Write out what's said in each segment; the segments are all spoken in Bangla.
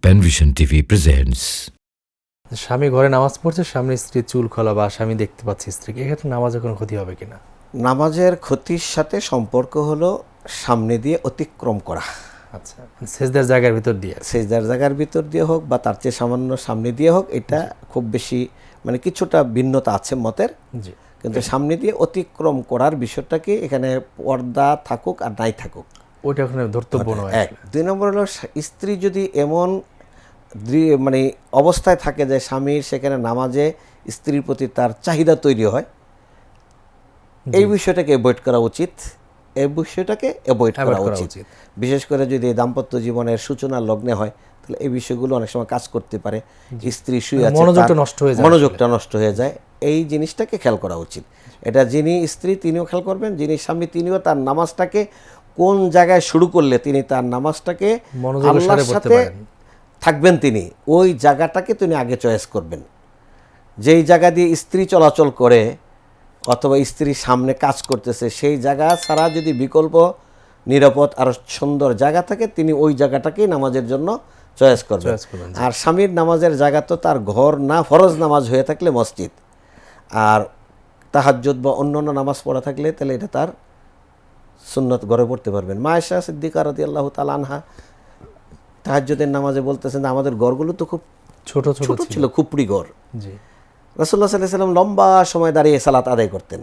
Panvision TV presents. স্বামী ঘরে নামাজ পড়ছে, সামনে স্ত্রী চুল খোলা বা স্বামী দেখতে পাচ্ছে স্ত্রীকে, এক্ষেত্রে নামাজে কোনো ক্ষতি হবে কিনা? নামাজের ক্ষতির সাথে সম্পর্ক হলো সামনে দিয়ে অতিক্রম করা। আচ্ছা, সেজদার জায়গার ভিতর দিয়ে, সেজদার জায়গার ভিতর দিয়ে হোক বা তার চেয়ে সামান্য সামনে দিয়ে হোক, এটা খুব বেশি মানে কিছুটা ভিন্নতা আছে মতের। জি, কিন্তু সামনে দিয়ে অতিক্রম করার বিষয়টাকে এখানে পর্দা থাকুক আর নাই থাকুক ওইটা ওখানে ধর্তব্য নয়। এক। দুই নম্বর হলো স্ত্রী যদি এমন মানে অবস্থায় থাকে যে স্বামীর সেখানে নামাজে স্ত্রীর প্রতি তার চাহিদা তৈরি হয়, এই বিষয়টাকে অ্যাভয়েড করা উচিত। এই বিষয়টাকে অ্যাভয়েড করা উচিত। বিশেষ করে যদি দাম্পত্য জীবনের সূচনার লগ্নে হয়, তাহলে এই বিষয়গুলো অনেক সময় কাজ করতে পারে। স্ত্রী শুয়ে আছে, মনোযোগটা নষ্ট হয়ে যায়। এই জিনিসটাকে খেয়াল করা উচিত। এটা যিনি স্ত্রী তিনিও খেয়াল করবেন, যিনি স্বামী তিনিও তার নামাজটাকে কোন জায়গায় শুরু করলে তিনি তার নামাজটাকে আল্লাহর সাথে থাকবেন, তিনি ওই জায়গাটাকে তিনি আগে চয়েস করবেন। যেই জায়গা দিয়ে স্ত্রী চলাচল করে অথবা স্ত্রীর সামনে কাজ করতেছে, সেই জায়গা ছাড়া যদি বিকল্প নিরাপদ আর সুন্দর জায়গা থাকে, তিনি ওই জায়গাটাকেই নামাজের জন্য চয়েস করবেন। আর স্বামীর নামাজের জায়গা তো তার ঘর না, ফরজ নামাজ হয়ে থাকলে মসজিদ, আর তাহাজ্জুদ বা অন্যান্য নামাজ পড়া থাকলে তাহলে এটা তার সুন্নত ঘরে পড়তে পারবেন। মা আয়েশা সিদ্দিকা রাদিয়াল্লাহু তাআলা আনহা তাহাজ্জুদের নামাজে বলতেছেন যে আমাদের ঘরগুলো তো খুব ছোট ছোট ছিল, খুপড়ি ঘর। রাসূলুল্লাহ সাল্লাল্লাহু আলাইহি ওয়াসাল্লাম লম্বা সময় দাঁড়িয়ে সালাত আদায় করতেন।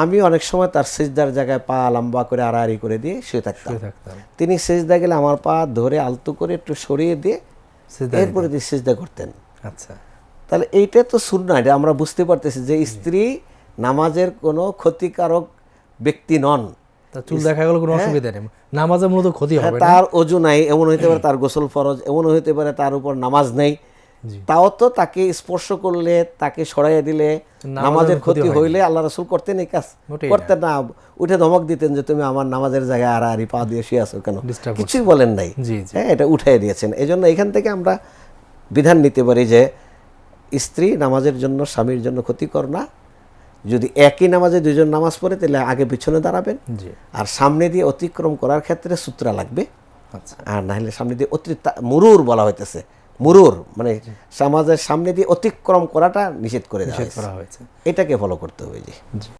আমি অনেক সময় তার সিজদার জায়গায় পা লম্বা করে আড়াআড়ি করে দিয়ে শুয়ে থাকতাম। তিনি সিজদা গেলে আমার পা ধরে আলতো করে একটু সরিয়ে দিয়ে এরপরে দিয়ে সিজদা করতেন। আচ্ছা, তাহলে এইটা তো সুন্নাহ, এটা আমরা বুঝতে পারতেছি যে স্ত্রী নামাজের কোনো ক্ষতিকারক ব্যক্তি নন। চুল দেখা গেল কোনো অসুবিধা নেই, নামাজে মূলত ক্ষতি হবে না। তার ওযু নাই, এমন হইতে পারে তার গোসল ফরজ, এমন হইতে পারে তার উপর নামাজ নেই, তাও তো তাকে স্পর্শ করলে, তাকে সরাইয়া দিলে নামাজের ক্ষতি হইলে আল্লাহ রাসূল করতেন এই কাজ? করতেন না। উঠে ধমক দিতেন যে তুমি আমার নামাজের জায়গায় আড়াআড়ি পা দিয়ে শুয়ে আছো কেন, কিছুই বলেন নাই। হ্যাঁ, এটা উঠাই দিয়েছেন। এই জন্য এখান থেকে আমরা বিধান নিতে পারি যে স্ত্রী নামাজের জন্য স্বামীর জন্য ক্ষতিকর না। যদি একই নামাজে দুইজন নামাজ পড়ে তাহলে আগে পিছনে দাঁড়াবেন, আর সামনে দিয়ে অতিক্রম করার ক্ষেত্রে সূত্রা লাগবে। আর না হলে সামনে দিয়ে অতিরিক্ত মুরুর বলা হইতেছে, মুরুর মানে সমাজের সামনে দিয়ে অতিক্রম করাটা নিষেধ করে দেওয়া হয়েছে। এটাকে ফলো করতে হবে। জি।